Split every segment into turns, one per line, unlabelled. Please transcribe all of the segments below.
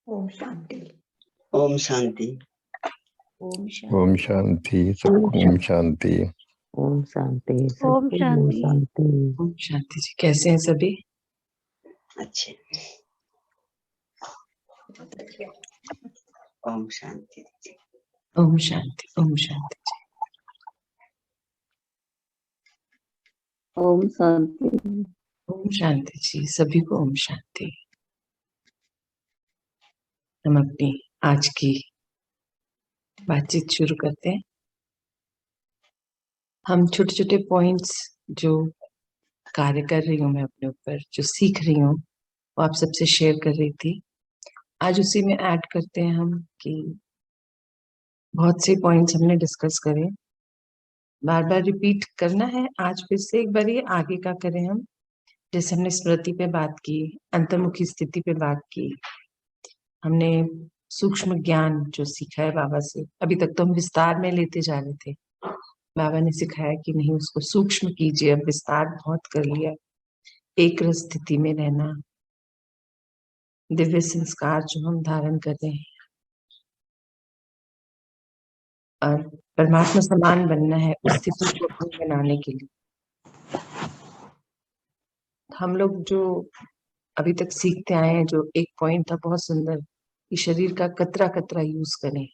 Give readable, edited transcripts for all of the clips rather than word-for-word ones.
ओम शांति।
ओम शांति।
ओम
ओम शांति। सबको ओम शांति।
ओम शांति।
ओम
सबको ओम
शांति।
शांति।
ओम शांति जी। कैसे हैं सभी?
अच्छे। ओम शांति।
ओम शांति। ओम शांति जी।
ओम शांति।
ओम शांति जी। सभी को ओम शांति। हम अपनी आज की बातचीत शुरू करते हैं। हम छोटे छोटे पॉइंट्स जो कार्य कर रही हूँ मैं अपने ऊपर, जो सीख रही हूँ, वो आप सबसे शेयर कर रही थी। आज उसी में ऐड करते हैं हम कि बहुत से पॉइंट्स हमने डिस्कस करे, बार बार रिपीट करना है। आज फिर से एक बार ये आगे का करें हम। जैसे हमने स्मृति पे बात की, अंतर्मुखी स्थिति पे बात की, हमने सूक्ष्म ज्ञान जो सीखा है बाबा से। अभी तक तो हम विस्तार में लेते जा रहे थे, बाबा ने सिखाया कि नहीं, उसको सूक्ष्म कीजिए, अब विस्तार बहुत कर लिया। एक रस स्थिति में रहना, दिव्य संस्कार जो हम धारण कर रहे हैं और परमात्मा समान बनना है, उस स्थिति को अपनी बनाने के लिए हम लोग जो अभी तक सीखते आए हैं, जो एक पॉइंट था बहुत सुंदर कि शरीर का कतरा कतरा यूज करें,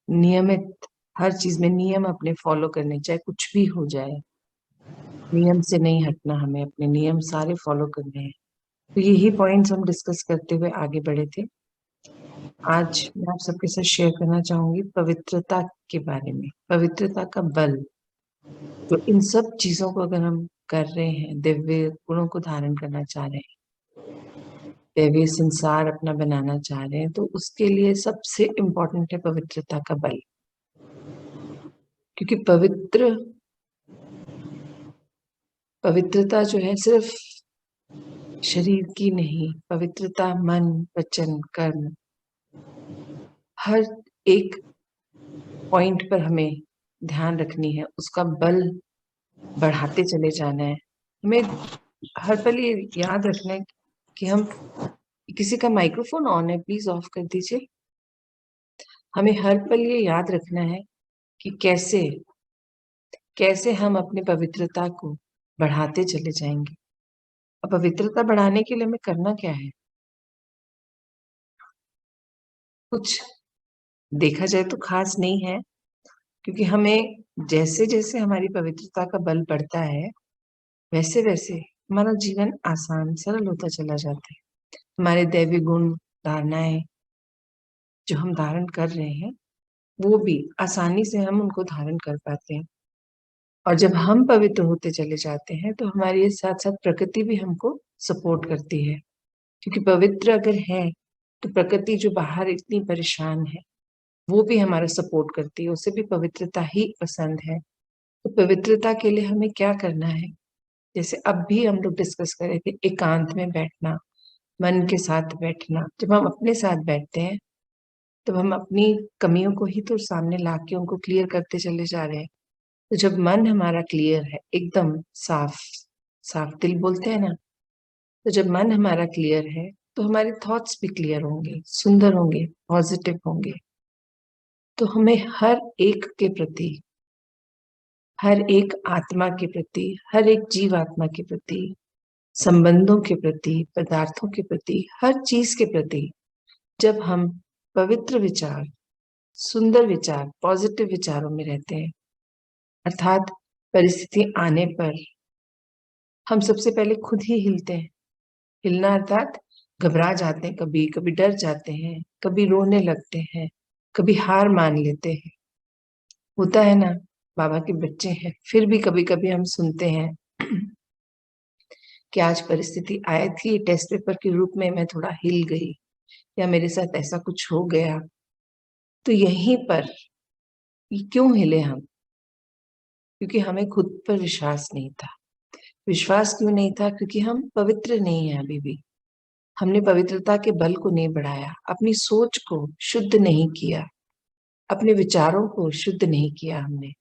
नियमित हर चीज में नियम अपने फॉलो करने, चाहे कुछ भी हो जाए नियम से नहीं हटना, हमें अपने नियम सारे फॉलो करने हैं। तो यही पॉइंट्स हम डिस्कस करते हुए आगे बढ़े थे। आज मैं आप सबके साथ शेयर करना चाहूंगी पवित्रता के बारे में, पवित्रता का बल। तो इन सब चीजों को अगर हम कर रहे हैं, दिव्य गुणों को धारण करना चाह रहे हैं, दैवीय संसार अपना बनाना चाह रहे हैं, तो उसके लिए सबसे इम्पोर्टेंट है पवित्रता का बल। क्योंकि पवित्रता जो है सिर्फ शरीर की नहीं, पवित्रता मन, वचन, कर्म, हर एक पॉइंट पर हमें ध्यान रखनी है, उसका बल बढ़ाते चले जाना है। हमें हर पल ये याद रखना है कि हम, किसी का माइक्रोफोन ऑन है, प्लीज ऑफ कर दीजिए। हमें हर पल ये याद रखना है कि कैसे हम अपनी पवित्रता को बढ़ाते चले जाएंगे। अब पवित्रता बढ़ाने के लिए हमें करना क्या है? कुछ देखा जाए तो खास नहीं है, क्योंकि हमें जैसे जैसे हमारी पवित्रता का बल बढ़ता है, वैसे वैसे हमारा जीवन आसान सरल होता चला जाता है। हमारे दैवी गुण, धारणाएं जो हम धारण कर रहे हैं, वो भी आसानी से हम उनको धारण कर पाते हैं। और जब हम पवित्र होते चले जाते हैं, तो हमारी साथ साथ प्रकृति भी हमको सपोर्ट करती है। क्योंकि पवित्र अगर है तो प्रकृति जो बाहर इतनी परेशान है, वो भी हमारा सपोर्ट करती है, उसे भी पवित्रता ही पसंद है। तो पवित्रता के लिए हमें क्या करना है? जैसे अब भी हम लोग डिस्कस कर रहे थे, एकांत में बैठना, मन के साथ बैठना। जब हम अपने साथ बैठते हैं, तब हम अपनी कमियों को ही तो सामने ला के उनको क्लियर करते चले जा रहे हैं। तो जब मन हमारा क्लियर है, एकदम साफ साफ दिल बोलते हैं ना, तो जब मन हमारा क्लियर है, तो हमारे थॉट्स भी क्लियर होंगे, सुंदर होंगे, पॉजिटिव होंगे। तो हमें हर एक के प्रति, हर एक आत्मा के प्रति, हर एक जीव आत्मा के प्रति, संबंधों के प्रति, पदार्थों के प्रति, हर चीज के प्रति जब हम पवित्र विचार, सुंदर विचार, पॉजिटिव विचारों में रहते हैं, अर्थात परिस्थिति आने पर हम सबसे पहले खुद ही हिलते हैं। हिलना अर्थात घबरा जाते हैं, कभी कभी डर जाते हैं, कभी रोने लगते हैं, कभी हार मान लेते हैं। होता है ना, बाबा के बच्चे हैं, फिर भी कभी कभी हम सुनते हैं कि आज परिस्थिति आई थी, टेस्ट पेपर के रूप में मैं थोड़ा हिल गई, या मेरे साथ ऐसा कुछ हो गया। तो यहीं पर क्यों हिले हम? क्योंकि हमें खुद पर विश्वास नहीं था। विश्वास क्यों नहीं था? क्योंकि हम पवित्र नहीं है अभी भी। हमने पवित्रता के बल को नहीं बढ़ाया, अपनी सोच को शुद्ध नहीं किया, अपने विचारों को शुद्ध नहीं किया हमने।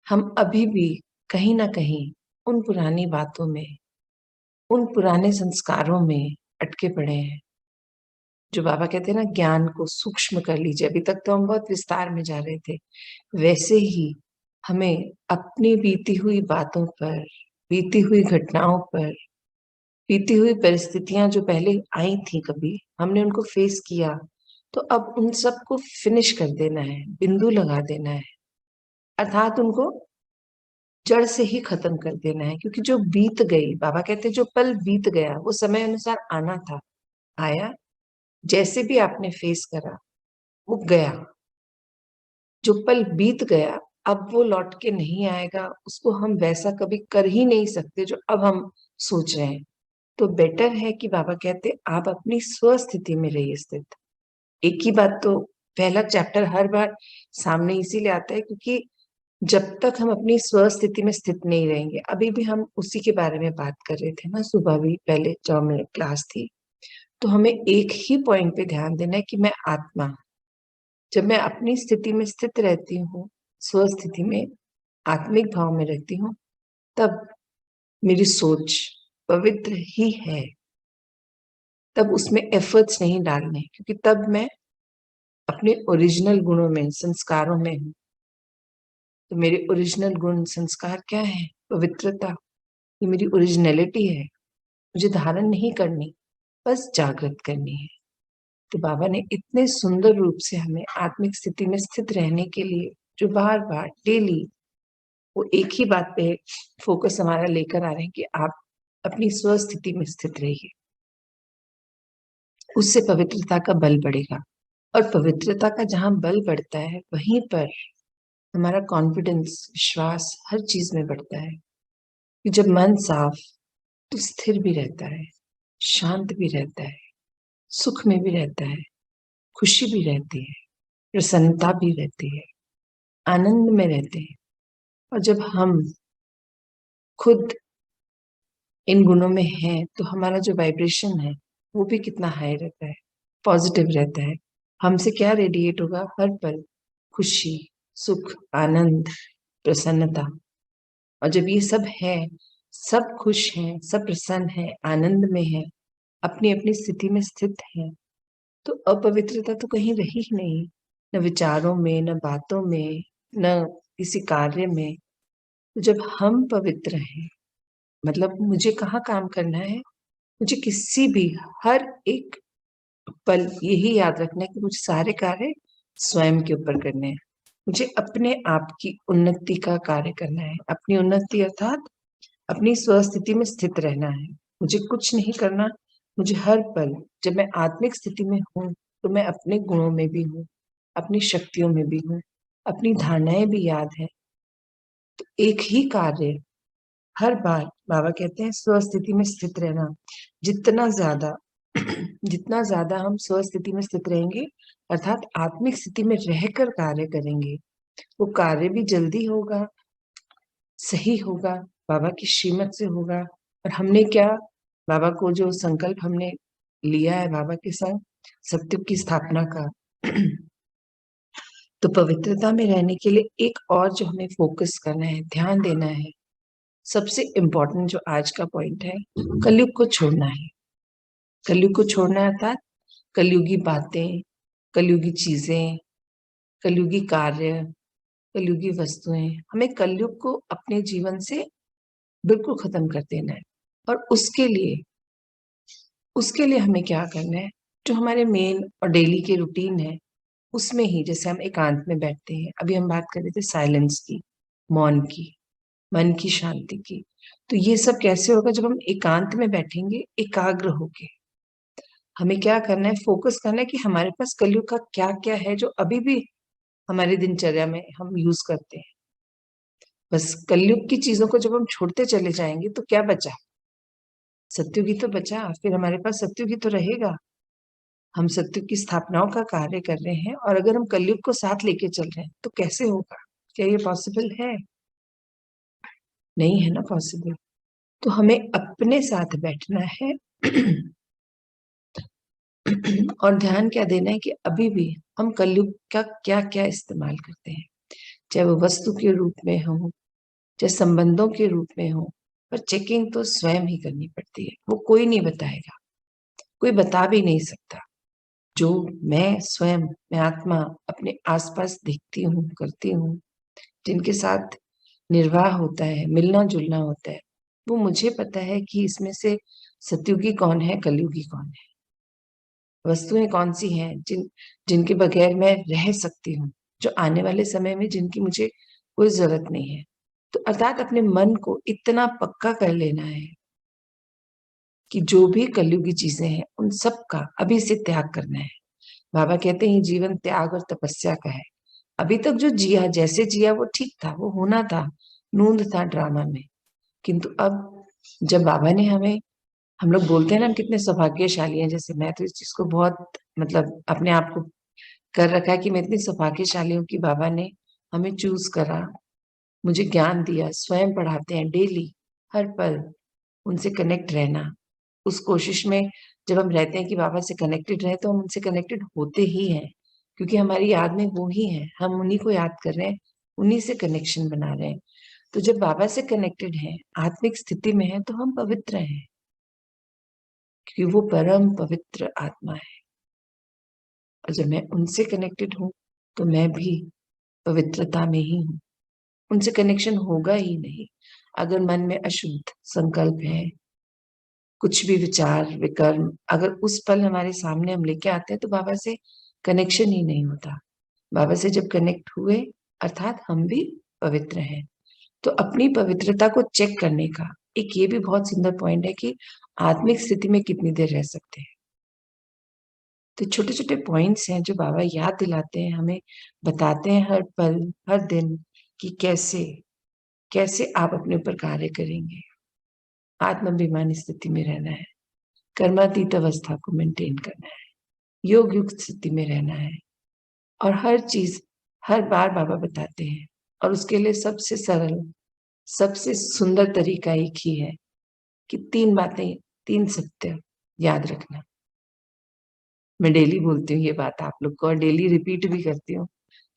हम अभी भी कहीं ना कहीं उन पुरानी बातों में, उन पुराने संस्कारों में, अटके पड़े हैं। जो बाबा कहते हैं ना, ज्ञान को सूक्ष्म कर लीजिए। अभी तक तो हम बहुत विस्तार में जा रहे थे, वैसे ही हमें अपनी बीती हुई बातों पर, बीती हुई घटनाओं पर, बीती हुई परिस्थितियां जो पहले आई थी, कभी हमने उनको फेस किया, तो अब उन सबको फिनिश कर देना है, बिंदु लगा देना है, अर्थात उनको जड़ से ही खत्म कर देना है। क्योंकि जो बीत गई, बाबा कहते हैं जो पल बीत गया वो समय अनुसार आना था, आया। जैसे भी आपने फेस करा वो गया। जो पल बीत गया अब वो लौट के नहीं आएगा, उसको हम वैसा कभी कर ही नहीं सकते जो अब हम सोच रहे हैं। तो बेटर है कि बाबा कहते आप अपनी स्वस्थिति में रहिए स्थित। एक ही बात, तो पहला चैप्टर हर बार सामने इसीलिए आता है क्योंकि जब तक हम अपनी स्वस्थिति में स्थित नहीं रहेंगे, अभी भी हम उसी के बारे में बात कर रहे थे ना, सुबह भी पहले 4 मिनट क्लास थी, तो हमें एक ही पॉइंट पे ध्यान देना है कि मैं आत्मा, जब मैं अपनी स्थिति में स्थित रहती हूँ, स्वस्थिति में, आत्मिक भाव में रहती हूँ, तब मेरी सोच पवित्र ही है। तब उसमें एफर्ट्स नहीं डालने, क्योंकि तब मैं अपने ओरिजिनल गुणों में, संस्कारों में हूँ। तो मेरे ओरिजिनल गुण संस्कार क्या है? पवित्रता। ये मेरी ओरिजिनलिटी है, मुझे धारण नहीं करनी, बस जागृत करनी है। तो बाबा ने इतने सुंदर रूप से हमें आत्मिक स्थिति में स्थित रहने के लिए, जो बार बार डेली वो एक ही बात पे फोकस हमारा लेकर आ रहे हैं कि आप अपनी स्वस्थिति में स्थित रहिए, उससे पवित्रता का बल बढ़ेगा। और पवित्रता का जहां बल बढ़ता है, वहीं पर हमारा कॉन्फिडेंस, विश्वास हर चीज में बढ़ता है। कि जब मन साफ, तो स्थिर भी रहता है, शांत भी रहता है, सुख में भी रहता है, खुशी भी रहती है, प्रसन्नता भी रहती है, आनंद में रहते हैं। और जब हम खुद इन गुणों में हैं, तो हमारा जो वाइब्रेशन है वो भी कितना हाई रहता है, पॉजिटिव रहता है। हमसे क्या रेडिएट होगा? हर पल खुशी, सुख, आनंद, प्रसन्नता। और जब ये सब है, सब खुश हैं, सब प्रसन्न हैं, आनंद में हैं, अपनी अपनी स्थिति में स्थित हैं, तो अपवित्रता तो कहीं रही ही नहीं, न विचारों में, न बातों में, न किसी कार्य में। तो जब हम पवित्र हैं, मतलब मुझे कहाँ काम करना है? मुझे किसी भी, हर एक पल यही याद रखना है कि मुझे सारे कार्य स्वयं के ऊपर करने हैं। मुझे अपने आप की उन्नति का कार्य करना है। अपनी उन्नति अर्थात अपनी स्वस्थिति में स्थित रहना है। मुझे कुछ नहीं करना। मुझे हर पल, जब मैं आत्मिक स्थिति में हूँ, तो मैं अपने गुणों में भी हूँ, अपनी शक्तियों में भी हूँ, अपनी धारणाएं भी याद है। तो एक ही कार्य हर बार, बाबा कहते हैं स्वस्थिति में स्थित रहना। जितना ज्यादा हम स्वस्थिति में स्थित रहेंगे, अर्थात आत्मिक स्थिति में रहकर कार्य करेंगे, वो कार्य भी जल्दी होगा, सही होगा, बाबा की श्रीमत से होगा। और हमने क्या, बाबा को जो संकल्प हमने लिया है बाबा के संग, सत्युग की स्थापना का, तो पवित्रता में रहने के लिए एक और जो हमें फोकस करना है, ध्यान देना है, सबसे इम्पोर्टेंट जो आज का पॉइंट है, कलयुग को छोड़ना है। कलयुग को छोड़ना है अर्थात कलयुगी बातें, कलयुगी चीजें, कलयुगी कार्य, कलयुगी वस्तुएं, हमें कलयुग को अपने जीवन से बिल्कुल खत्म कर देना है। और उसके लिए हमें क्या करना है? जो हमारे मेन और डेली के रूटीन है, उसमें ही, जैसे हम एकांत में बैठते हैं, अभी हम बात कर रहे थे साइलेंस की, मौन की, मन की शांति की। तो ये सब कैसे होगा? जब हम एकांत में बैठेंगे, एकाग्र होके। हमें क्या करना है? फोकस करना है कि हमारे पास कलयुग का क्या क्या है जो अभी भी हमारी दिनचर्या में हम यूज करते हैं। बस कलयुग की चीजों को जब हम छोड़ते चले जाएंगे, तो क्या बचा? सत्युग ही तो बचा। फिर हमारे पास सत्युग ही तो रहेगा। हम सत्युग की स्थापनाओं का कार्य कर रहे हैं, और अगर हम कलयुग को साथ लेके चल रहे हैं, तो कैसे होगा? क्या ये पॉसिबल है? नहीं है ना पॉसिबल। तो हमें अपने साथ बैठना है और ध्यान क्या देना है कि अभी भी हम कलयुग का क्या क्या इस्तेमाल करते हैं, चाहे वो वस्तु के रूप में हो, चाहे संबंधों के रूप में हो। पर चेकिंग तो स्वयं ही करनी पड़ती है, वो कोई नहीं बताएगा। कोई बता भी नहीं सकता। जो मैं स्वयं, मैं आत्मा अपने आसपास देखती हूँ, करती हूँ, जिनके साथ निर्वाह होता है, मिलना जुलना होता है, वो मुझे पता है कि इसमें से सतयुगी कौन है, कलयुगी कौन है, वस्तुएं कौन सी हैं जिनके बगैर मैं रह सकती हूँ, जो आने वाले समय में जिनकी मुझे कोई जरूरत नहीं है। तो अर्थात अपने मन को इतना पक्का कर लेना है कि जो भी कलयुगी चीजें हैं उन सब का अभी से त्याग करना है। बाबा कहते हैं जीवन त्याग और तपस्या का है। अभी तक जो जिया, जैसे जिया वो ठीक था, वो होना था, नूंद था ड्रामा में। किंतु अब जब बाबा ने हमें, हम लोग बोलते हैं ना हम कितने सौभाग्यशाली हैं, जैसे मैं तो इस चीज को बहुत मतलब अपने आप को कर रखा है कि मैं इतनी सौभाग्यशाली हूँ कि बाबा ने हमें चूज करा, मुझे ज्ञान दिया, स्वयं पढ़ाते हैं डेली, हर पल उनसे कनेक्ट रहना। उस कोशिश में जब हम रहते हैं कि बाबा से कनेक्टेड रहे, तो हम उनसे कनेक्टेड होते ही हैं, क्योंकि हमारी याद में वो ही है, हम उन्हीं को याद कर रहे हैं, उन्हीं से कनेक्शन बना रहे हैं। तो जब बाबा से कनेक्टेड हैं, आत्मिक स्थिति में है, तो हम पवित्र हैं, क्योंकि वो परम पवित्र आत्मा है। और जब मैं उनसे कनेक्टेड हूं, तो मैं भी पवित्रता में ही हूं। उनसे कनेक्शन होगा ही नहीं अगर मन में अशुद्ध संकल्प है, कुछ भी विचार विकर्म अगर उस पल हमारे सामने हम लेके आते हैं, तो बाबा से कनेक्शन ही नहीं होता। बाबा से जब कनेक्ट हुए, अर्थात हम भी पवित्र हैं। तो अपनी पवित्रता को चेक करने का एक ये भी बहुत सुंदर पॉइंट है कि आत्मिक स्थिति में कितनी देर रह सकते हैं। तो छोटे छोटे पॉइंट्स हैं जो बाबा याद दिलाते हैं, हमें बताते हैं हर पल हर दिन कि कैसे कैसे आप अपने ऊपर कार्य करेंगे। आत्माभिमानी स्थिति में रहना है, कर्मातीत अवस्था को मेंटेन करना है, योग युक्त स्थिति में रहना है, और हर चीज हर बार बाबा बताते हैं। और उसके लिए सबसे सरल, सबसे सुंदर तरीका एक ही है कि 3 बातें, 3 सत्य याद रखना। मैं डेली बोलती हूँ ये बात आप लोग को, और डेली रिपीट भी करती हूँ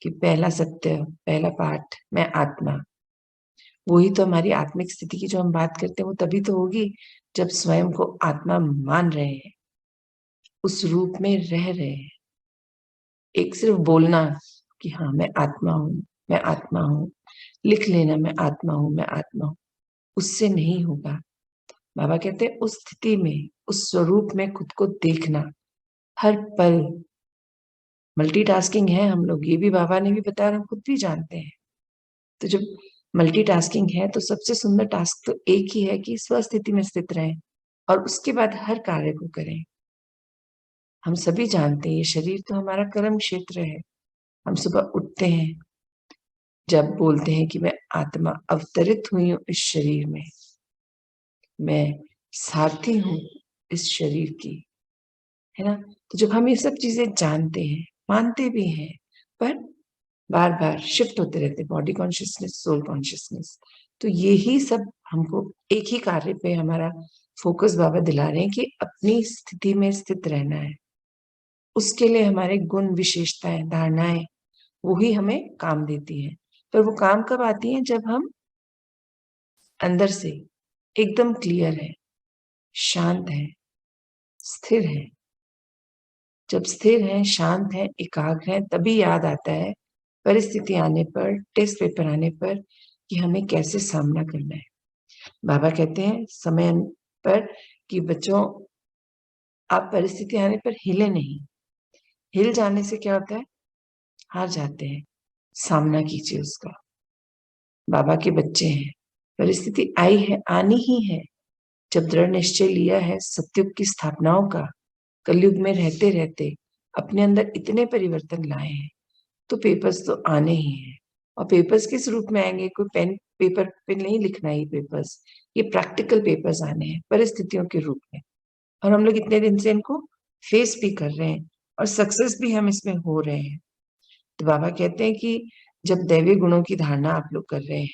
कि पहला सत्य, पहला पाठ, मैं आत्मा। वही तो हमारी आत्मिक स्थिति की जो हम बात करते हैं वो तभी तो होगी जब स्वयं को आत्मा मान रहे हैं, उस रूप में रह रहे हैं। एक सिर्फ बोलना कि हाँ मैं आत्मा हूं, मैं आत्मा हूं, लिख लेना मैं आत्मा हूं, मैं आत्मा हूं, उससे नहीं होगा। बाबा कहते हैं उस स्थिति में, उस स्वरूप में खुद को देखना हर पल। मल्टीटास्किंग है हम लोग, ये भी बाबा ने भी बताया, हम खुद भी जानते हैं। तो जब मल्टीटास्किंग है तो सबसे सुंदर टास्क तो एक ही है कि स्वस्थिति में स्थित रहें और उसके बाद हर कार्य को करें। हम सभी जानते हैं ये शरीर तो हमारा कर्म क्षेत्र है। हम सुबह उठते हैं, जब बोलते हैं कि मैं आत्मा अवतरित हुई हूं इस शरीर में, मैं सारथी हूं इस शरीर की, है ना। तो जब हम ये सब चीजें जानते हैं, मानते भी हैं, पर बार बार शिफ्ट होते रहते, बॉडी कॉन्शियसनेस, सोल कॉन्शियसनेस, तो यही सब हमको एक ही कार्य पे हमारा फोकस बाबा दिला रहे हैं कि अपनी स्थिति में स्थित रहना है। उसके लिए हमारे गुण, विशेषताएं, धारणाएं वही हमें काम देती है। पर वो काम कब आती है? जब हम अंदर से एकदम क्लियर है, शांत है, स्थिर है। जब स्थिर है, शांत है, एकाग्र है, तभी याद आता है परिस्थिति आने पर, टेस्ट पेपर आने पर कि हमें कैसे सामना करना है। बाबा कहते हैं समय पर कि बच्चों आप परिस्थिति आने पर हिले नहीं। हिल जाने से क्या होता है? हार जाते हैं। सामना कीजिए उसका। बाबा के बच्चे हैं, परिस्थिति आई है, आनी ही है। जब दृढ़ निश्चय लिया है सतयुग की स्थापनाओं का, कलयुग में रहते रहते अपने अंदर इतने परिवर्तन लाए हैं, तो पेपर्स तो आने ही हैं। और पेपर्स किस रूप में आएंगे? कोई पेन पेपर पे नहीं लिखना ये पेपर्स, ये प्रैक्टिकल पेपर्स आने हैं परिस्थितियों के रूप में। और हम लोग इतने दिन से इनको फेस भी कर रहे हैं और सक्सेस भी हम इसमें हो रहे हैं। तो बाबा कहते हैं कि जब दैवीय गुणों की धारणा आप लोग कर रहे हैं,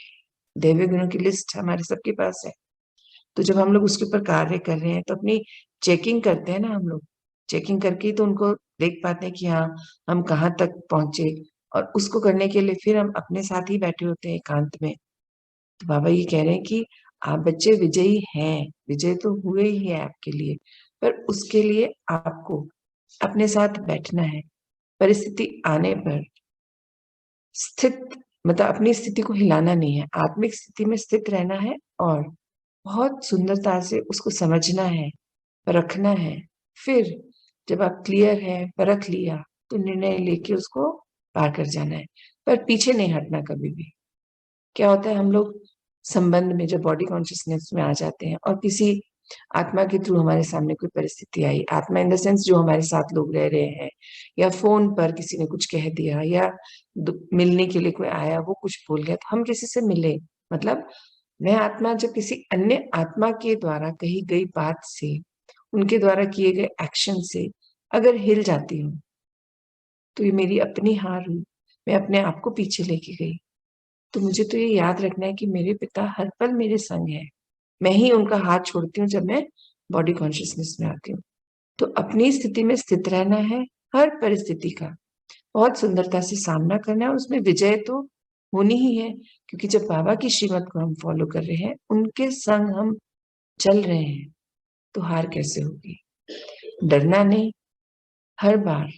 दैवीय गुणों की लिस्ट हमारे सबके पास है, तो जब हम लोग उसके ऊपर कार्य कर रहे हैं तो अपनी चेकिंग करते हैं ना, हम लोग चेकिंग करके तो उनको देख पाते हैं कि हाँ हम कहाँ तक पहुंचे। और उसको करने के लिए फिर हम अपने साथ ही बैठे होते हैं एकांत में। तो बाबा ये कह रहे हैं कि आप बच्चे विजयी हैं, विजय तो हुए ही है आपके लिए, पर उसके लिए आपको अपने साथ बैठना है, परिस्थिति आने पर स्थित मतलब अपनी स्थिति को हिलाना नहीं है, आत्मिक स्थिति में स्थित रहना है और बहुत सुंदरता से उसको समझना है, परखना है। फिर जब आप क्लियर है, परख लिया, तो निर्णय लेके उसको पार कर जाना है, पर पीछे नहीं हटना कभी भी। क्या होता है, हम लोग संबंध में जब बॉडी कॉन्शियसनेस में आ जाते हैं और किसी आत्मा के थ्रू हमारे सामने कोई परिस्थिति आई, आत्मा इन द सेंस जो हमारे साथ लोग रह रहे हैं, या फोन पर किसी ने कुछ कह दिया, या मिलने के लिए कोई आया वो कुछ बोल गया, तो हम किसी से मिले, मतलब मैं आत्मा जब किसी अन्य आत्मा के द्वारा कही गई बात से, उनके द्वारा किए गए एक्शन से अगर हिल जाती हूँ, तो ये मेरी अपनी हार हुई, मैं अपने आप को पीछे लेके गई। तो मुझे तो ये याद रखना है कि मेरे पिता हर पल मेरे संग है, मैं ही उनका हाथ छोड़ती हूँ जब मैं बॉडी कॉन्शियसनेस में आती हूँ। तो अपनी स्थिति में स्थित रहना है, हर परिस्थिति का बहुत सुंदरता से सामना करना है, और उसमें विजय तो होनी ही है, क्योंकि जब बाबा की श्रीमत को हम फॉलो कर रहे हैं, उनके संग हम चल रहे हैं, तो हार कैसे होगी। डरना नहीं, हर बार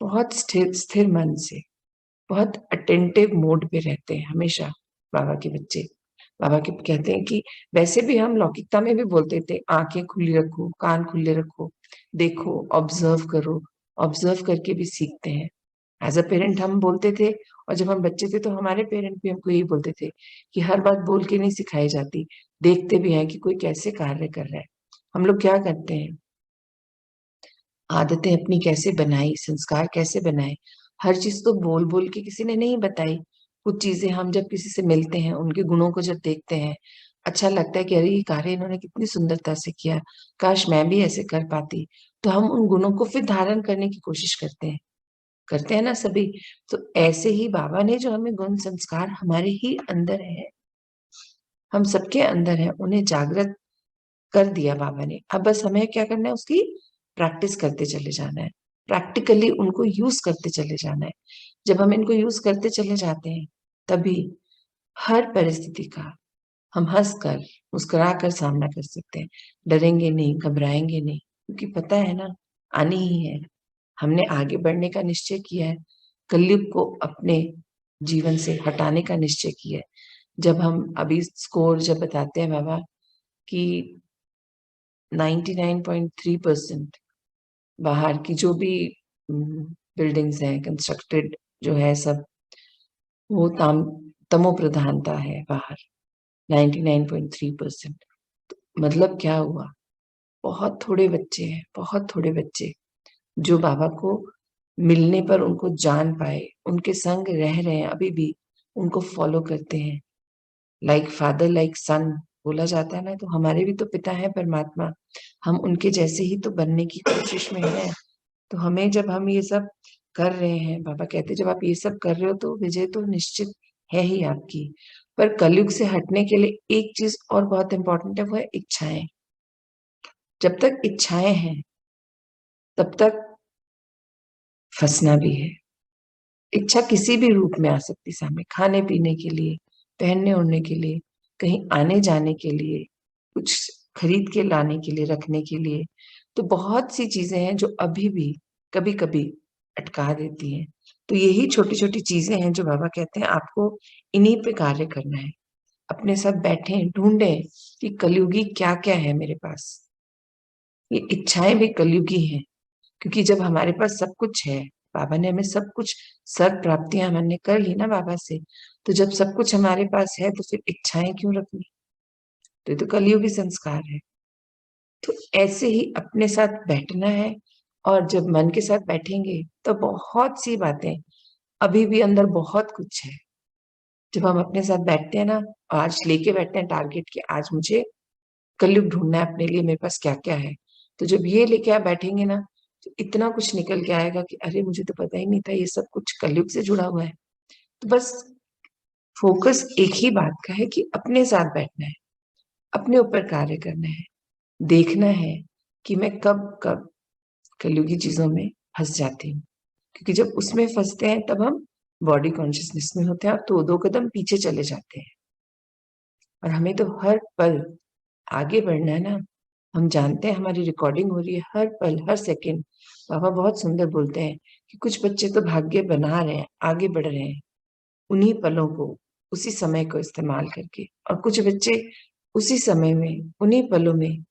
बहुत स्थिर मन से, बहुत अटेंटिव मोड पे रहते हैं हमेशा बाबा के बच्चे। बाबा के कहते हैं कि वैसे भी हम लौकिकता में भी बोलते थे, आंखें खुली रखो, कान खुले रखो, देखो, ऑब्जर्व करो, ऑब्जर्व करके भी सीखते हैं। एज अ पेरेंट हम बोलते थे, और जब हम बच्चे थे तो हमारे पेरेंट भी हमको यही बोलते थे कि हर बात बोल के नहीं सिखाई जाती, देखते भी हैं कि कोई कैसे कार्य कर रहा है। हम लोग क्या करते हैं, आदतें अपनी कैसे बनाई, संस्कार कैसे बनाए, हर चीज तो बोल बोल के किसी ने नहीं बताई। कुछ चीजें हम जब किसी से मिलते हैं, उनके गुणों को जब देखते हैं, अच्छा लगता है कि अरे ये कार्य इन्होंने कितनी सुंदरता से किया, काश मैं भी ऐसे कर पाती। तो हम उन गुणों को फिर धारण करने की कोशिश करते हैं ना सभी। तो ऐसे ही बाबा ने जो हमें गुण संस्कार हमारे ही अंदर है, हम सबके अंदर है, उन्हें जागृत कर दिया बाबा ने। अब बस हमें क्या करना है, उसकी प्रैक्टिस करते चले जाना है, प्रैक्टिकली उनको यूज करते चले जाना है। जब हम इनको यूज करते चले जाते हैं, तभी हर परिस्थिति का हम हंस कर मुस्कुरा कर सामना कर सकते हैं। डरेंगे नहीं, घबराएंगे नहीं, क्योंकि पता है ना, आनी ही है। हमने आगे बढ़ने का निश्चय किया है, कलयुग को अपने जीवन से हटाने का निश्चय किया है। जब हम अभी स्कोर जब बताते हैं बाबा कि 99.3% बाहर की जो भी बिल्डिंग्स हैं, कंस्ट्रक्टेड जो है सब, वो तमो प्रधानता है बाहर, 99.3%। मतलब क्या हुआ, बहुत थोड़े बच्चे हैं, बहुत थोड़े बच्चे जो बाबा को मिलने पर उनको जान पाए, उनके संग रह रहे हैं, अभी भी उनको फॉलो करते हैं। लाइक फादर लाइक सन बोला जाता है ना, तो हमारे भी तो पिता है परमात्मा, हम उनके जैसे ही तो बनने की कोशिश में है। तो हमें जब हम ये सब कर रहे हैं, बाबा कहते जब आप ये सब कर रहे हो तो विजय तो निश्चित है ही आपकी। पर कलयुग से हटने के लिए एक चीज और बहुत इंपॉर्टेंट है, वो है इच्छाएं। जब तक इच्छाएं हैं तब तक फंसना भी है। इच्छा किसी भी रूप में आ सकती सामने, खाने पीने के लिए, पहनने ओढ़ने के लिए, कहीं आने जाने के लिए, कुछ खरीद के लाने के लिए, रखने के लिए। तो बहुत सी चीजें हैं जो अभी भी कभी कभी अटका देती हैं। तो यही छोटी छोटी चीजें हैं जो बाबा कहते हैं आपको इन्हीं पे कार्य करना है। अपने साथ बैठे ढूंढें कि कलयुगी क्या क्या है मेरे पास। ये इच्छाएं भी कलयुगी हैं, क्योंकि जब हमारे पास सब कुछ है, बाबा ने हमें सब कुछ, सर्व प्राप्तियां हमने कर ली ना बाबा से, तो जब सब कुछ हमारे पास है तो फिर इच्छाएं क्यों रखनी। तो ये तो कलयुगी संस्कार है। तो ऐसे ही अपने साथ बैठना है, और जब मन के साथ बैठेंगे तो बहुत सी बातें, अभी भी अंदर बहुत कुछ है। जब हम अपने साथ बैठते हैं ना, आज लेके बैठते हैं टारगेट कि आज मुझे कलयुग ढूंढना है अपने लिए, मेरे पास क्या क्या है। तो जब ये लेके आप बैठेंगे ना, तो इतना कुछ निकल के आएगा कि अरे मुझे तो पता ही नहीं था ये सब कुछ कलयुग से जुड़ा हुआ है। तो बस फोकस एक ही बात का है कि अपने साथ बैठना है, अपने ऊपर कार्य करना है, देखना है कि मैं कब कब कलयुगी चीजों में फंस जाती हूँ। क्योंकि जब उसमें फंसते हैं तब हम बॉडी कॉन्शियसनेस में होते हैं और तो दो कदम पीछे चले जाते हैं। और हमें तो हर पल आगे बढ़ना है ना, हम जानते हैं हमारी रिकॉर्डिंग हो रही है हर पल हर सेकंड। बाबा बहुत सुंदर बोलते हैं कि कुछ बच्चे तो भाग्य बना रहे हैं, आगे बढ़ रहे हैं उन्हीं पलों को, उसी समय को इस्तेमाल करके, और कुछ बच्चे उसी समय में उन्हीं पलों में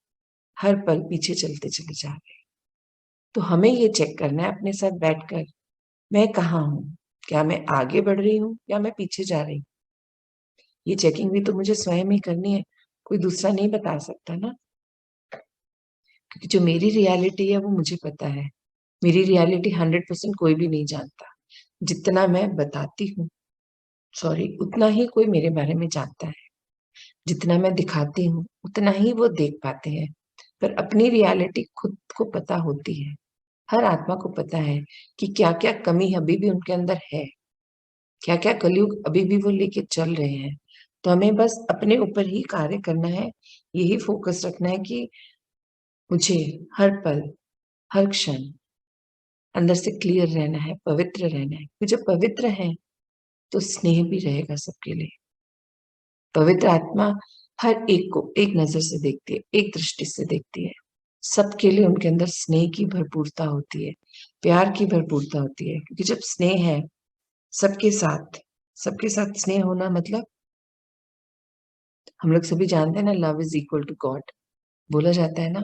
हर पल पीछे चलते चले जा रहे हैं। तो हमें ये चेक करना है अपने साथ बैठकर, मैं कहाँ हूँ, क्या मैं आगे बढ़ रही हूँ या मैं पीछे जा रही हूँ। ये चेकिंग भी तो मुझे स्वयं ही करनी है, कोई दूसरा नहीं बता सकता ना, क्योंकि जो मेरी रियलिटी है वो मुझे पता है। मेरी रियलिटी 100% कोई भी नहीं जानता। जितना मैं बताती हूँ, उतना ही कोई मेरे बारे में जानता है। जितना मैं दिखाती हूँ उतना ही वो देख पाते हैं, पर अपनी रियलिटी खुद को पता होती है। हर आत्मा को पता है कि क्या क्या कमी अभी भी उनके अंदर है, क्या क्या कलयुग अभी भी वो लेके चल रहे हैं। तो हमें बस अपने ऊपर ही कार्य करना है, यही फोकस रखना है कि मुझे हर पल हर क्षण अंदर से क्लियर रहना है, पवित्र रहना है। क्योंकि जब पवित्र है तो स्नेह भी रहेगा सबके लिए। पवित्र आत्मा हर एक को एक नजर से देखती है, एक दृष्टि से देखती है। सबके लिए उनके अंदर स्नेह की भरपूरता होती है, प्यार की भरपूरता होती है। क्योंकि जब स्नेह है सबके साथ स्नेह होना मतलब, हम लोग सभी जानते हैं ना, love is equal to God बोला जाता है ना।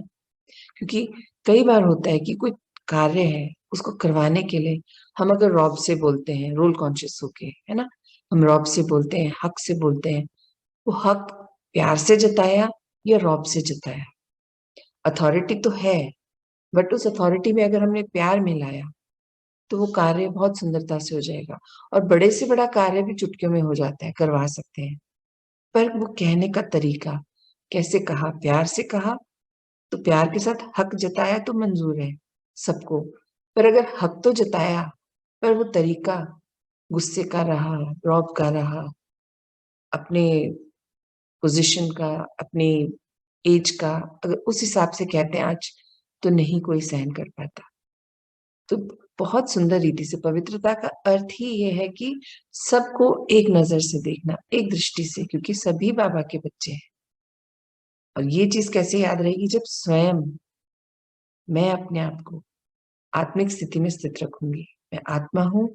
क्योंकि कई बार होता है कि कोई कार्य है उसको करवाने के लिए हम अगर रॉब से बोलते हैं, रोल कॉन्शियस होके, है ना, हम रॉब से बोलते हैं, हक से बोलते हैं, वो हक प्यार से जताया या रॉब से जताया। अथॉरिटी तो है, बट उस अथॉरिटी में अगर हमने प्यार मिलाया तो वो कार्य बहुत सुंदरता से हो जाएगा। और बड़े से बड़ा कार्य भी चुटकियों में हो जाता है, करवा सकते हैं। पर वो कहने का तरीका कैसे कहा, प्यार से कहा तो प्यार के साथ हक जताया तो मंजूर है सबको। पर अगर हक तो जताया पर वो तरीका गुस्से का रहा, रौब का रहा, अपने पोजीशन का, अपनी एज का, अगर उस हिसाब से कहते हैं आज, तो नहीं कोई सहन कर पाता। तो बहुत सुंदर रीति से पवित्रता का अर्थ ही ये है कि सबको एक नजर से देखना, एक दृष्टि से, क्योंकि सभी बाबा के बच्चे हैं। और ये चीज कैसे याद रहेगी, जब स्वयं मैं अपने आप को आत्मिक स्थिति में स्थित रखूंगी, मैं आत्मा हूं,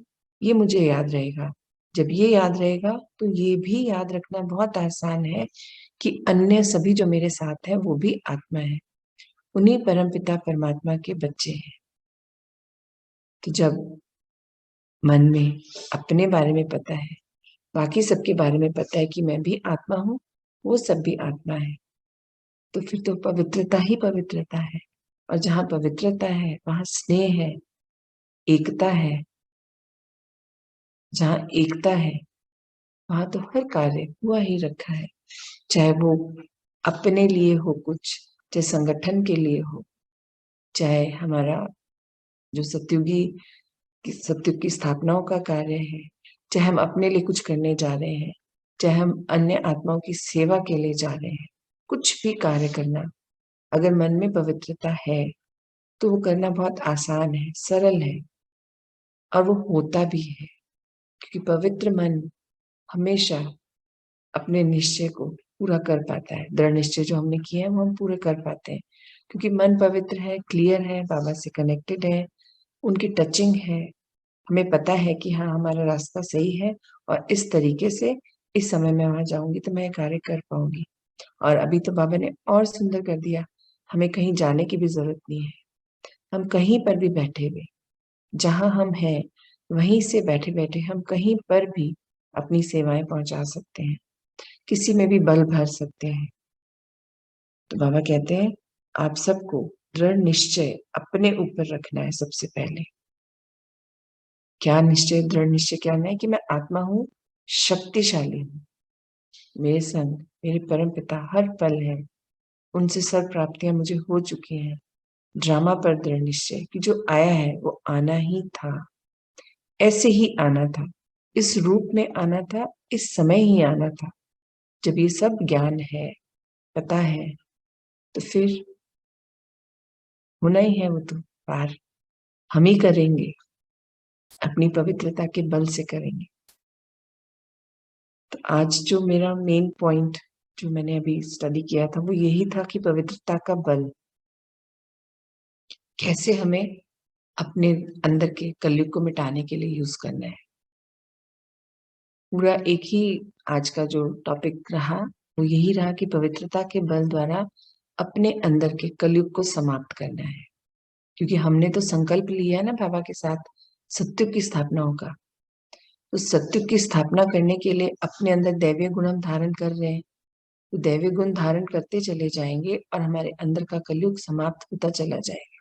ये मुझे याद रहेगा। जब ये याद रहेगा तो ये भी याद रखना बहुत आसान है कि अन्य सभी जो मेरे साथ हैं वो भी आत्मा है, उन्हीं परमपिता परमात्मा के बच्चे हैं। तो जब मन में अपने बारे में पता है, बाकी सबके बारे में पता है कि मैं भी आत्मा हूँ, वो सब भी आत्मा है, तो फिर तो पवित्रता ही पवित्रता है। और जहाँ पवित्रता है वहां स्नेह है, एकता है। जहाँ एकता है वहां तो हर कार्य हुआ ही रखा है, चाहे वो अपने लिए हो कुछ, चाहे संगठन के लिए हो, चाहे हमारा जो सत्युग की स्थापनाओं का कार्य है, चाहे हम अपने लिए कुछ करने जा रहे हैं, चाहे हम अन्य आत्माओं की सेवा के लिए जा रहे हैं, कुछ भी कार्य करना अगर मन में पवित्रता है तो वो करना बहुत आसान है, सरल है, और वो होता भी है। क्योंकि पवित्र मन हमेशा अपने निश्चय को पूरा कर पाता है। दृढ़ निश्चय जो हमने किए हैं वो हम पूरे कर पाते हैं, क्योंकि मन पवित्र है, क्लियर है, बाबा से कनेक्टेड है, उनकी टचिंग है। हमें पता है कि हाँ हमारा रास्ता सही है और इस तरीके से इस समय में वहां जाऊंगी तो मैं कार्य कर पाऊंगी। और अभी तो बाबा ने और सुंदर कर दिया, हमें कहीं जाने की भी जरूरत नहीं है। हम कहीं पर भी बैठे हुए, जहां हम हैं वहीं से बैठे बैठे हम कहीं पर भी अपनी सेवाएं पहुंचा सकते हैं, किसी में भी बल भर सकते हैं। तो बाबा कहते हैं आप सबको दृढ़ निश्चय अपने ऊपर रखना है सबसे पहले। क्या निश्चय, दृढ़ निश्चय क्या है कि मैं आत्मा हूँ, शक्तिशाली हूँ, मेरे संग मेरे परम पिता हर पल है, उनसे सर्व प्राप्तियां मुझे हो चुकी हैं। ड्रामा पर दृढ़ निश्चय कि जो आया है वो आना ही था, ऐसे ही आना था, इस रूप में आना था, इस समय ही आना था। जब ये सब ज्ञान है, पता है, तो फिर होना ही है वो तो पार हम ही करेंगे, अपनी पवित्रता के बल से करेंगे। तो आज जो मेरा मेन पॉइंट जो मैंने अभी स्टडी किया था वो यही था कि पवित्रता का बल कैसे हमें अपने अंदर के कलयुग को मिटाने के लिए यूज करना है। पूरा एक ही आज का जो टॉपिक रहा वो यही रहा कि पवित्रता के बल द्वारा अपने अंदर के कलयुग को समाप्त करना है। क्योंकि हमने तो संकल्प लिया है ना बाबा के साथ सत्युग की स्थापना होगा, तो सत्युग की स्थापना करने के लिए अपने अंदर दैवीय गुण हम धारण कर रहे हैं, तो दैवीय गुण धारण करते चले जाएंगे और हमारे अंदर का कलयुग समाप्त होता चला जाएगा।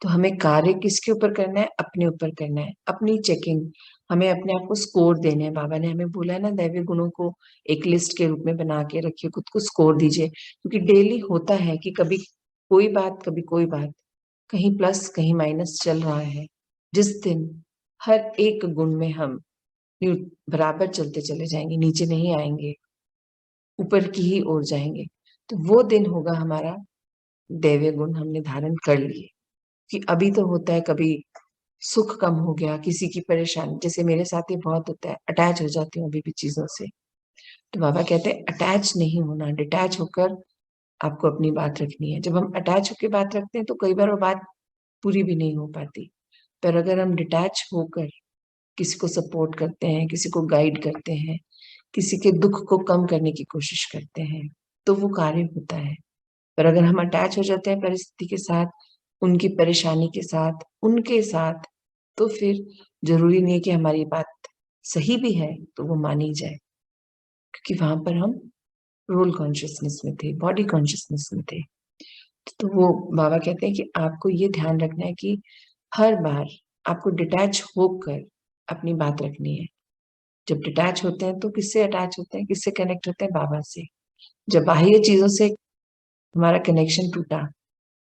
तो हमें कार्य किसके ऊपर करना है? अपने ऊपर करना है, अपनी चेकिंग। हमें अपने आप को स्कोर देने हैं। बाबा ने हमें बोला है ना, दैवीय गुणों को एक लिस्ट के रूप में बना के रखिए, खुद को स्कोर दीजिए। क्योंकि डेली होता है कि कभी कोई बात कभी कोई बात, कहीं प्लस कहीं माइनस चल रहा है। जिस दिन हर एक गुण में हम बराबर चलते चले जाएंगे, नीचे नहीं आएंगे, ऊपर की ही ओर जाएंगे, तो वो दिन होगा हमारा दैवीय गुण हमने धारण कर लिए। कि अभी तो होता है कभी सुख कम हो गया, किसी की परेशानी, जैसे मेरे साथ ही बहुत होता है, अटैच हो जाती हूँ अभी भी चीजों से। तो बाबा कहते हैं अटैच नहीं होना, डिटैच होकर आपको अपनी बात रखनी है। जब हम अटैच होकर बात रखते हैं तो कई बार वो बात पूरी भी नहीं हो पाती, पर अगर हम डिटैच होकर किसी को सपोर्ट करते हैं, किसी को गाइड करते हैं, किसी के दुख को कम करने की कोशिश करते हैं, तो वो कार्य होता है। पर अगर हम अटैच हो जाते हैं परिस्थिति के साथ, उनकी परेशानी के साथ, उनके साथ, तो फिर जरूरी नहीं है कि हमारी बात सही भी है तो वो मानी जाए, क्योंकि वहां पर हम रोल कॉन्शियसनेस में थे, बॉडी कॉन्शियसनेस में थे। तो वो बाबा कहते हैं कि आपको ये ध्यान रखना है कि हर बार आपको डिटैच होकर अपनी बात रखनी है। जब डिटैच होते हैं तो किससे अटैच होते हैं, किससे कनेक्ट होते हैं? बाबा से। जब बाह्य चीजों से हमारा कनेक्शन टूटा,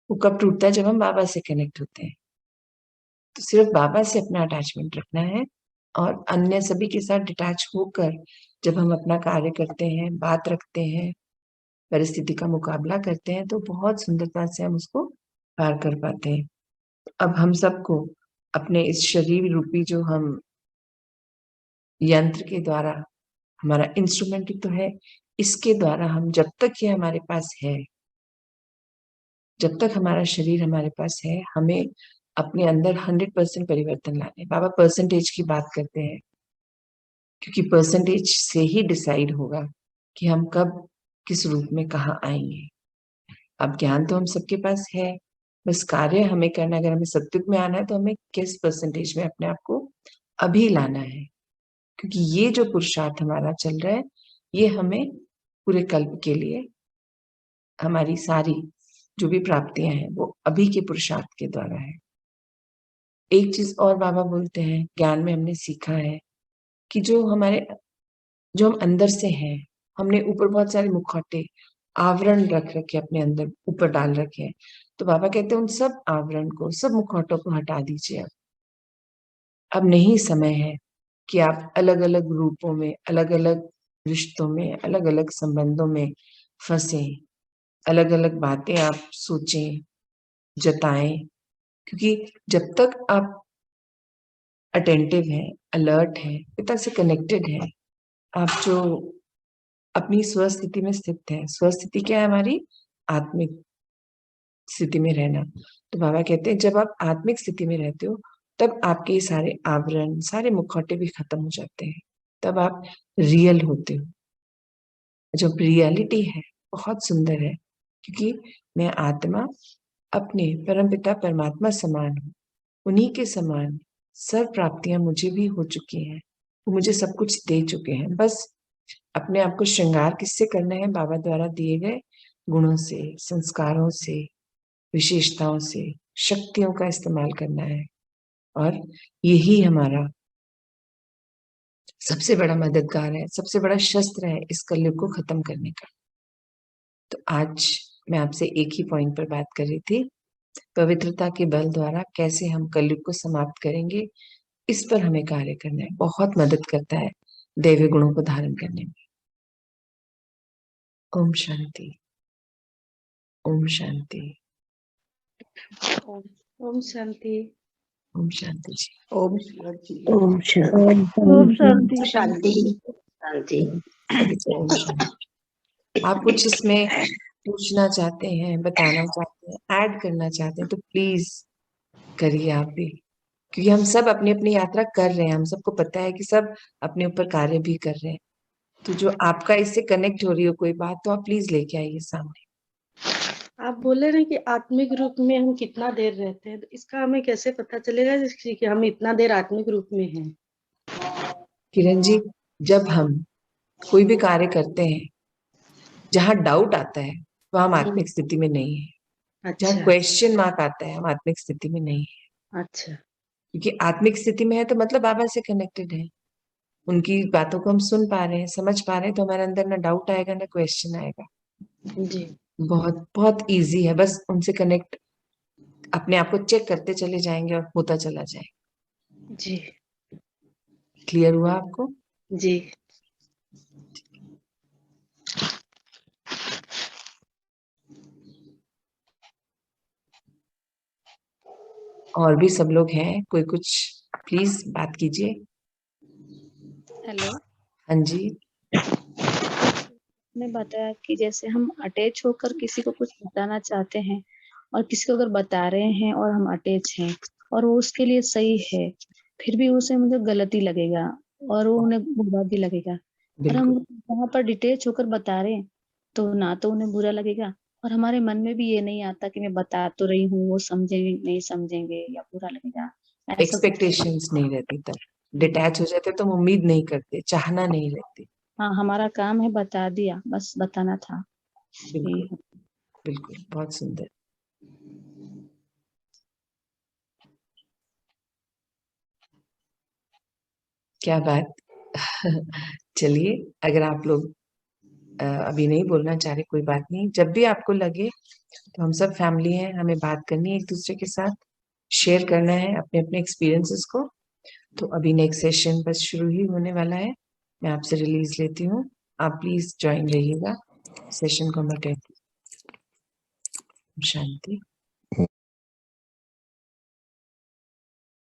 वो कब टूटता है? जब हम बाबा से कनेक्ट होते हैं। तो सिर्फ बाबा से अपना अटैचमेंट रखना है, और अन्य सभी के साथ डिटैच होकर जब हम अपना कार्य करते हैं, बात रखते हैं, परिस्थिति का मुकाबला करते हैं, तो बहुत सुंदरता से हम उसको पार कर पाते हैं। अब हम सबको अपने इस शरीर रूपी जो हम यंत्र के द्वारा, हमारा इंस्ट्रूमेंट ही तो है, इसके द्वारा हम जब तक ये हमारे पास है, जब तक हमारा शरीर हमारे पास है, हमें अपने अंदर 100% परिवर्तन लाने। बाबा परसेंटेज की बात करते हैं, क्योंकि परसेंटेज से ही डिसाइड होगा कि हम कब किस रूप में कहाँ आएंगे। अब ज्ञान तो हम सबके पास है, बस कार्य हमें करना है। अगर हमें सत्युग में आना है तो हमें किस परसेंटेज में अपने आप को अभी लाना है, क्योंकि ये जो पुरुषार्थ हमारा चल रहा है, ये हमें पूरे कल्प के लिए हमारी सारी जो भी प्राप्तियां हैं वो अभी के पुरुषार्थ के द्वारा है। एक चीज और बाबा बोलते हैं, ज्ञान में हमने सीखा है कि जो हम अंदर से हैं, हमने ऊपर बहुत सारे मुखौटे आवरण रख रखे अपने अंदर, ऊपर डाल रखे हैं। तो बाबा कहते हैं उन सब आवरण को, सब मुखौटों को हटा दीजिए। अब नहीं समय है कि आप अलग अलग रूपों में, अलग अलग रिश्तों में, अलग अलग संबंधों में फंसे, अलग अलग बातें आप सोचें, जताएं। क्योंकि जब तक आप अटेंटिव हैं, अलर्ट हैं, पिता से कनेक्टेड हैं, आप जो अपनी स्वस्थिति में स्थित है, स्वस्थिति क्या है? हमारी आत्मिक स्थिति में रहना। तो बाबा कहते हैं जब आप आत्मिक स्थिति में रहते हो, तब आपके सारे आवरण, सारे मुखौटे भी खत्म हो जाते हैं, तब आप रियल होते हो। जो रियलिटी है बहुत सुंदर है, क्योंकि मैं आत्मा अपने परमपिता परमात्मा समान हूँ, उन्हीं के समान सर्व प्राप्तियां मुझे भी हो चुकी हैं, वो मुझे सब कुछ दे चुके हैं। बस अपने आप को श्रृंगार किससे करना है? बाबा द्वारा दिए गए गुणों से, संस्कारों से, विशेषताओं से, शक्तियों का इस्तेमाल करना है। और यही हमारा सबसे बड़ा मददगार है, सबसे बड़ा शस्त्र है इस कलयुग को खत्म करने का। तो आज मैं आपसे एक ही पॉइंट पर बात कर रही थी, पवित्रता के बल द्वारा कैसे हम कलयुग को समाप्त करेंगे, इस पर हमें कार्य करना है। बहुत मदद करता है दैवीय गुणों को धारण करने में। ओम शांति, ओम शांति,
ओम शांति।
ओम शांति जी।
ओम शांति।
ओम शांति।
ओम शांति।
शांति। शांति।
ओम शांति। आप कुछ इसमें पूछना चाहते हैं, बताना चाहते हैं, ऐड करना चाहते हैं तो प्लीज करिए आप भी, क्योंकि हम सब अपनी अपनी यात्रा कर रहे हैं, हम सबको पता है कि सब अपने ऊपर कार्य भी कर रहे हैं। तो जो आपका इससे कनेक्ट हो रही हो कोई बात, तो आप प्लीज लेके आइए सामने।
आप बोले रहे कि आत्मिक रूप में हम कितना देर रहते हैं, तो इसका हमें कैसे पता चलेगा जैसे कि हम इतना देर आत्मिक रूप में हैं?
किरण जी, जब हम कोई भी कार्य करते हैं, जहाँ डाउट आता है वह हम आत्मिक स्थिति में नहीं है। जहाँ
अच्छा
क्वेश्चन मार्क आता है हम आत्मिक स्थिति में नहीं है।
अच्छा
क्योंकि आत्मिक स्थिति में है तो मतलब बाबा से कनेक्टेड है, उनकी बातों को हम सुन पा रहे हैं, समझ पा रहे हैं, तो हमारे अंदर ना डाउट आएगा ना क्वेश्चन आएगा।
जी
बहुत बहुत इजी है, बस उनसे कनेक्ट अपने आप को चेक करते चले जाएंगे और होता चला जाएगा।
जी
क्लियर हुआ आपको?
जी।
और भी सब लोग हैं, कोई कुछ प्लीज बात कीजिए।
हेलो,
हाँ जी।
ने बताया कि जैसे हम अटैच होकर किसी को कुछ बताना चाहते हैं और किसी को अगर बता रहे हैं और हम अटैच हैं और वो उसके लिए सही है, फिर भी उसे मुझे गलती लगेगा और वो उन्हें बुरा भी लगेगा। और हम
बिल्कुल
वहाँ पर डिटेच होकर बता रहे हैं तो ना तो उन्हें बुरा लगेगा और हमारे मन में भी ये नहीं आता कि मैं बता तो रही हूँ, वो समझेंगे नहीं समझेंगे या बुरा लगेगा, ऐसा कुछ।
एक्सपेक्टेशंस नहीं रहती, तब डिटैच हो जाते तो हम उम्मीद नहीं करते, चाहना नहीं रहती।
हाँ, हमारा काम है बता दिया, बस बताना था।
बिल्कुल
यही है।
बिल्कुल, बहुत सुंदर। क्या बात। चलिए, अगर आप लोग अभी नहीं बोलना चाह रहे, कोई बात नहीं, जब भी आपको लगे, तो हम सब फैमिली हैं, हमें बात करनी है एक दूसरे के साथ, शेयर करना है अपने अपने एक्सपीरियंसेस को। तो अभी नेक्स्ट सेशन बस शुरू ही होने वाला है, मैं आपसे रिलीज लेती हूँ, आप प्लीज ज्वाइन रहिएगा सेशन को। मैं कहती हूँ शांति।